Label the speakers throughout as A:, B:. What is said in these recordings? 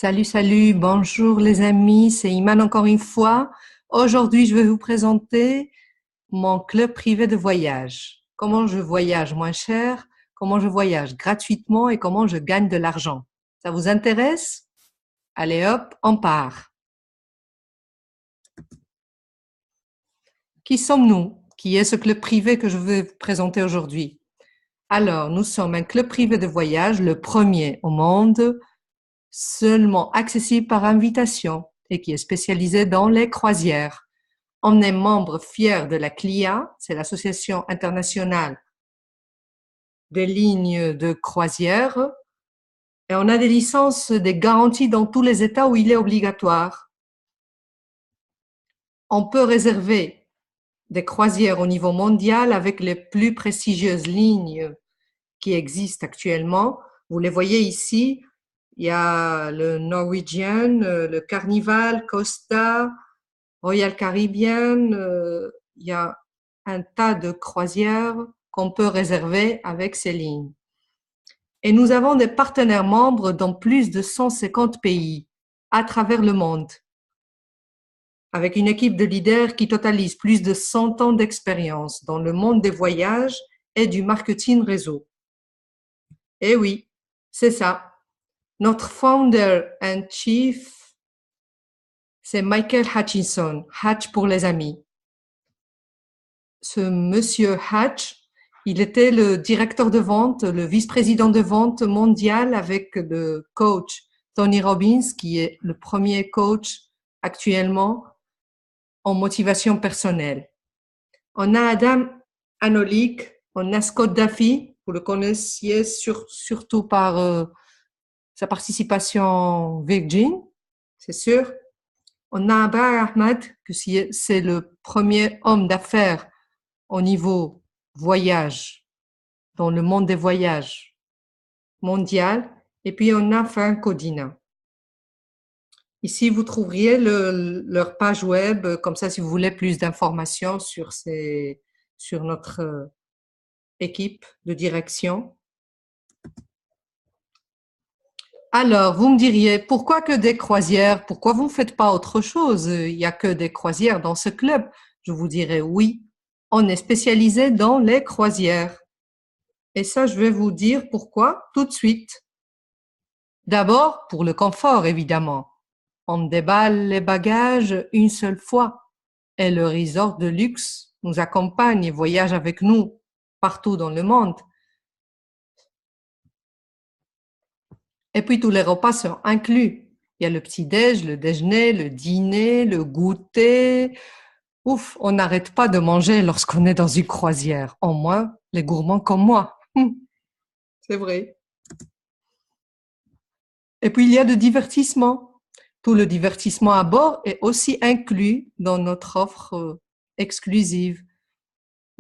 A: Salut, salut, bonjour les amis, c'est Iman encore une fois. Aujourd'hui, je vais vous présenter mon club privé de voyage. Comment je voyage moins cher, comment je voyage gratuitement et comment je gagne de l'argent. Ça vous intéresse? Allez hop, on part. Qui sommes-nous? Qui est ce club privé que je vais vous présenter aujourd'hui? Alors, nous sommes un club privé de voyage, le premier au monde, seulement accessible par invitation et qui est spécialisé dans les croisières. On est membre fier de la CLIA, c'est l'Association internationale des lignes de croisière, et on a des licences, des garanties dans tous les États où il est obligatoire. On peut réserver des croisières au niveau mondial avec les plus prestigieuses lignes qui existent actuellement. Vous les voyez ici, il y a le Norwegian, le Carnival, Costa, Royal Caribbean, il y a un tas de croisières qu'on peut réserver avec ces lignes. Et nous avons des partenaires membres dans plus de 150 pays à travers le monde, avec une équipe de leaders qui totalise plus de 100 ans d'expérience dans le monde des voyages et du marketing réseau. Et oui, c'est ça. Notre founder and chief, c'est Michael Hutchinson, Hatch pour les amis. Ce monsieur Hatch, il était le directeur de vente, le vice-président de vente mondial avec le coach Tony Robbins, qui est le premier coach actuellement en motivation personnelle. On a Adam Anolik, on a Scott Duffy, vous le connaissiez surtout par sa participation Virgin, c'est sûr. On a Abar Ahmad, que c'est le premier homme d'affaires au niveau voyage, dans le monde des voyages mondial. Et puis, on a Frank Codina. Ici, vous trouveriez leur page web, comme ça, si vous voulez plus d'informations sur notre équipe de direction. Alors, vous me diriez, pourquoi que des croisières? Pourquoi vous ne faites pas autre chose? Il n'y a que des croisières dans ce club. Je vous dirais oui, on est spécialisé dans les croisières. Et ça, je vais vous dire pourquoi tout de suite. D'abord, pour le confort, évidemment. On déballe les bagages une seule fois et le resort de luxe nous accompagne et voyage avec nous partout dans le monde. Et puis tous les repas sont inclus. Il y a le petit-déj, le déjeuner, le dîner, le goûter. Ouf, on n'arrête pas de manger lorsqu'on est dans une croisière. Au moins, les gourmands comme moi. C'est vrai. Et puis, il y a de divertissement. Tout le divertissement à bord est aussi inclus dans notre offre exclusive.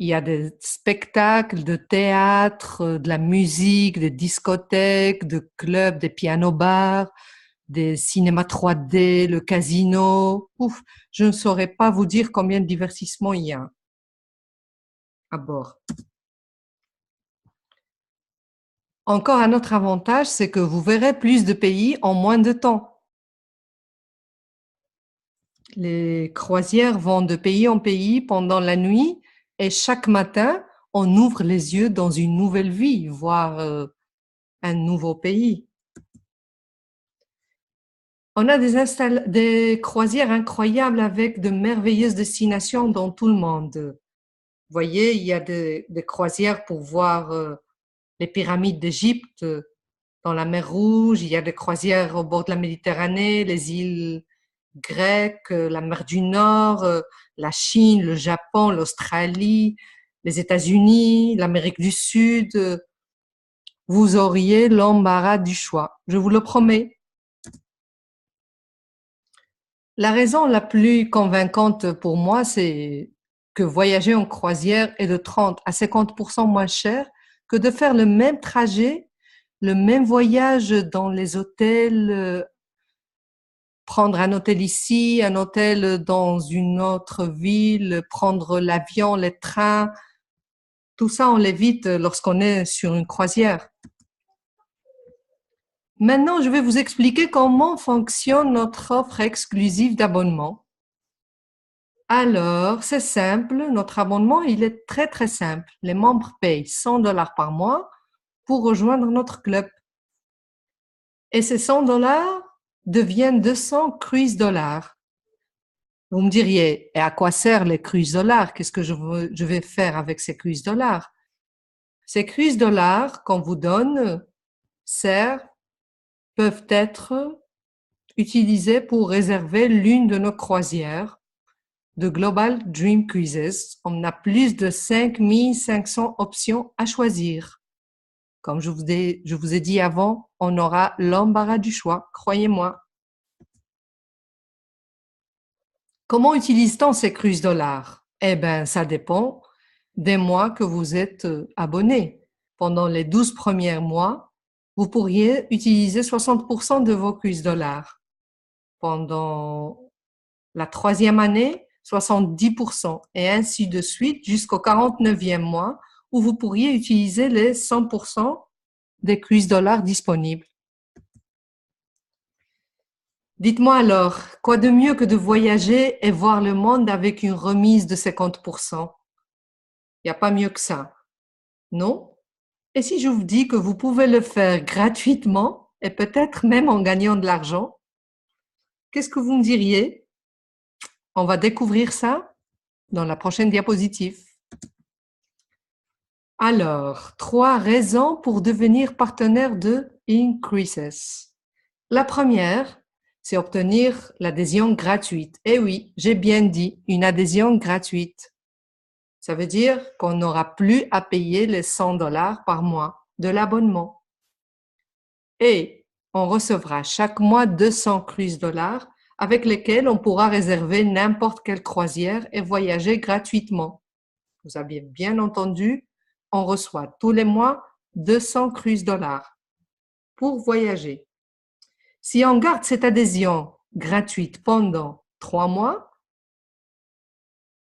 A: Il y a des spectacles de théâtre, de la musique, des discothèques, de clubs, des pianos-bars, des cinémas 3D, le casino. Ouf, je ne saurais pas vous dire combien de divertissements il y a à bord. Encore un autre avantage, c'est que vous verrez plus de pays en moins de temps. Les croisières vont de pays en pays pendant la nuit et chaque matin, on ouvre les yeux dans une nouvelle vie, voire un nouveau pays. On a des croisières incroyables avec de merveilleuses destinations dans tout le monde. Vous voyez, il y a des croisières pour voir les pyramides d'Égypte dans la mer Rouge, il y a des croisières au bord de la Méditerranée, les îles grecques, la mer du Nord, la Chine, le Japon, l'Australie, les États-Unis, l'Amérique du Sud. Vous auriez l'embarras du choix, je vous le promets. La raison la plus convaincante pour moi, c'est que voyager en croisière est de 30 à 50% moins cher que de faire le même trajet, le même voyage dans les hôtels, prendre un hôtel ici, un hôtel dans une autre ville, prendre l'avion, les trains. Tout ça, on l'évite lorsqu'on est sur une croisière. Maintenant, je vais vous expliquer comment fonctionne notre offre exclusive d'abonnement. Alors, c'est simple, notre abonnement, il est très très simple. Les membres payent 100 $ par mois pour rejoindre notre club. Et ces 100 $ deviennent 200 cruise dollars. Vous me diriez, et à quoi servent les cruise dollars? Qu'est-ce que je vais faire avec ces cruise dollars? Ces cruise dollars qu'on vous donne peuvent être utilisés pour réserver l'une de nos croisières de Global Dream Cruises. On a plus de 5500 options à choisir. Comme je vous ai dit avant, on aura l'embarras du choix, croyez-moi. Comment utilise-t-on ces cruise dollars? Eh bien, ça dépend des mois que vous êtes abonné. Pendant les 12 premiers mois, vous pourriez utiliser 60% de vos cruise dollars. Pendant la 3e année, 70% et ainsi de suite jusqu'au 49e mois où vous pourriez utiliser les 100% des cruise dollars disponibles. Dites-moi alors, quoi de mieux que de voyager et voir le monde avec une remise de 50%? Il n'y a pas mieux que ça, non? Et si je vous dis que vous pouvez le faire gratuitement et peut-être même en gagnant de l'argent, qu'est-ce que vous me diriez? On va découvrir ça dans la prochaine diapositive. Alors, 3 raisons pour devenir partenaire de Increases. La première, c'est obtenir l'adhésion gratuite. Eh oui, j'ai bien dit, une adhésion gratuite. Ça veut dire qu'on n'aura plus à payer les 100 $ par mois de l'abonnement. Et on recevra chaque mois 200 cruise dollars avec lesquels on pourra réserver n'importe quelle croisière et voyager gratuitement. Vous avez bien entendu, on reçoit tous les mois 200 cruise dollars pour voyager. Si on garde cette adhésion gratuite pendant 3 mois,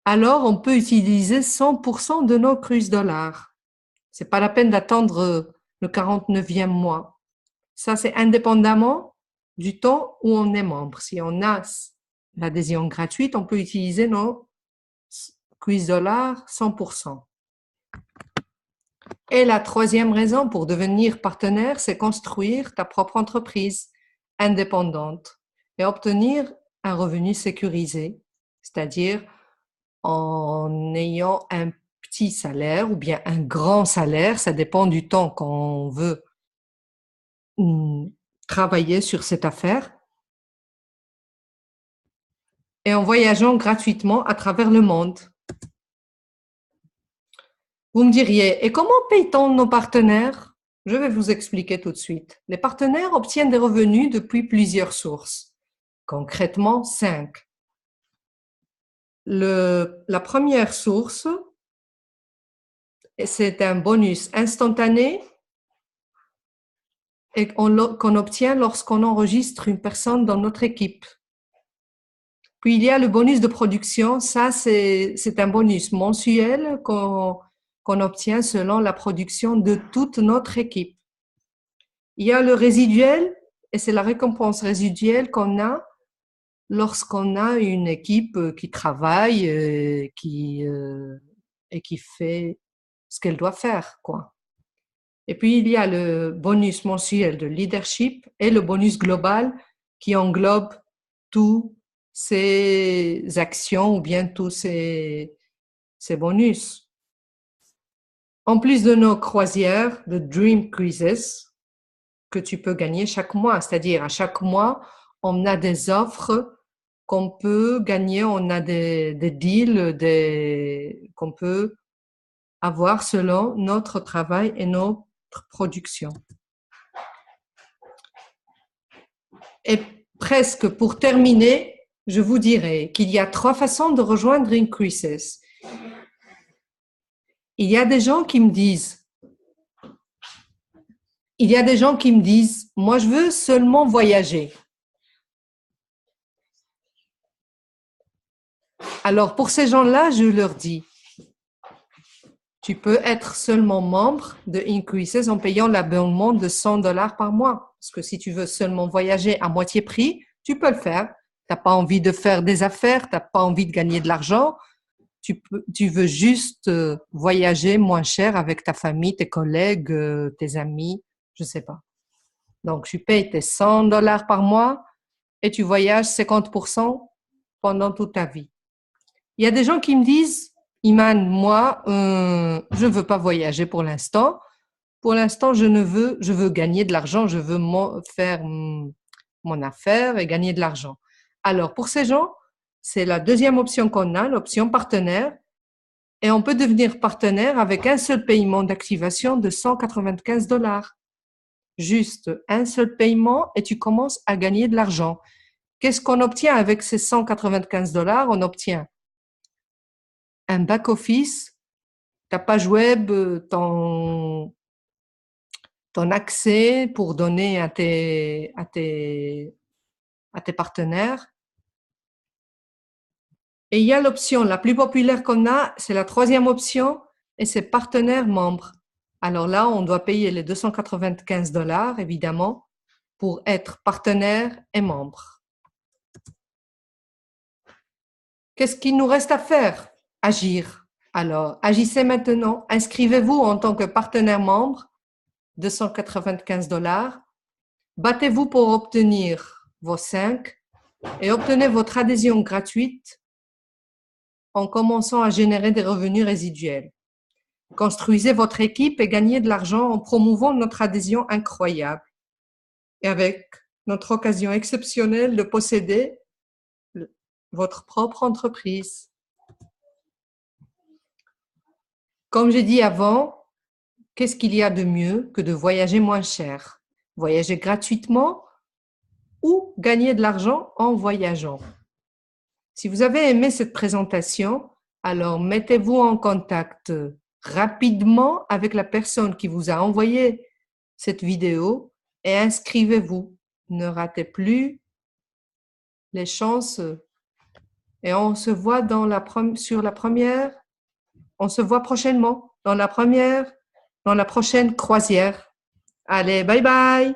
A: alors on peut utiliser 100% de nos cruise dollars. C'est pas la peine d'attendre le 49e mois. Ça, c'est indépendamment du temps où on est membre. Si on a l'adhésion gratuite, on peut utiliser nos cruise dollars 100%. Et la 3e raison pour devenir partenaire, c'est construire ta propre entreprise indépendante et obtenir un revenu sécurisé, c'est-à-dire en ayant un petit salaire ou bien un grand salaire, ça dépend du temps qu'on veut travailler sur cette affaire, et en voyageant gratuitement à travers le monde. Vous me diriez, et comment paye-t-on nos partenaires? Je vais vous expliquer tout de suite. Les partenaires obtiennent des revenus depuis plusieurs sources, concrètement 5. La première source, c'est un bonus instantané et qu'on obtient lorsqu'on enregistre une personne dans notre équipe. Puis il y a le bonus de production, ça c'est un bonus mensuel qu'on obtient selon la production de toute notre équipe. Il y a le résiduel, et c'est la récompense résiduelle qu'on a lorsqu'on a une équipe qui travaille et qui fait ce qu'elle doit faire, quoi. Et puis, il y a le bonus mensuel de leadership et le bonus global qui englobe tous ces actions ou bien tous ces bonus. En plus de nos croisières de Dream Cruises que tu peux gagner chaque mois, c'est-à-dire à chaque mois, on a des offres qu'on peut gagner, on a des deals qu'on peut avoir selon notre travail et notre production. Et presque pour terminer, je vous dirais qu'il y a 3 façons de rejoindre Increases. Il y a des gens qui me disent, moi je veux seulement voyager. Alors pour ces gens-là, je leur dis, Tu peux être seulement membre de Increases en payant l'abonnement de $100 par mois. Parce que si tu veux seulement voyager à moitié prix, tu peux le faire. Tu n'as pas envie de faire des affaires, tu n'as pas envie de gagner de l'argent. Tu veux juste voyager moins cher avec ta famille, tes collègues, tes amis, je ne sais pas. Donc, tu payes tes $100 par mois et tu voyages 50% pendant toute ta vie. Il y a des gens qui me disent, Iman, moi, je ne veux pas voyager pour l'instant. Pour l'instant, je veux gagner de l'argent, je veux faire mon affaire et gagner de l'argent. Alors, pour ces gens, c'est la deuxième option qu'on a, l'option partenaire. Et on peut devenir partenaire avec un seul paiement d'activation de $195. Juste un seul paiement et tu commences à gagner de l'argent. Qu'est-ce qu'on obtient avec ces $195? On obtient un back-office, ta page web, ton accès pour donner à tes partenaires. Et il y a l'option la plus populaire qu'on a, c'est la troisième option, et c'est partenaire membre. Alors là, on doit payer les $295, évidemment, pour être partenaire et membre. Qu'est-ce qu'il nous reste à faire? Agir. Alors, agissez maintenant. Inscrivez-vous en tant que partenaire membre, $295. Battez-vous pour obtenir vos 5 et obtenez votre adhésion gratuite en commençant à générer des revenus résiduels. Construisez votre équipe et gagnez de l'argent en promouvant notre adhésion incroyable et avec notre occasion exceptionnelle de posséder votre propre entreprise. Comme j'ai dit avant, qu'est-ce qu'il y a de mieux que de voyager moins cher? Voyager gratuitement ou gagner de l'argent en voyageant. Si vous avez aimé cette présentation, alors mettez-vous en contact rapidement avec la personne qui vous a envoyé cette vidéo et inscrivez-vous. Ne ratez plus les chances. Et on se voit on se voit prochainement dans la prochaine croisière. Allez, bye bye!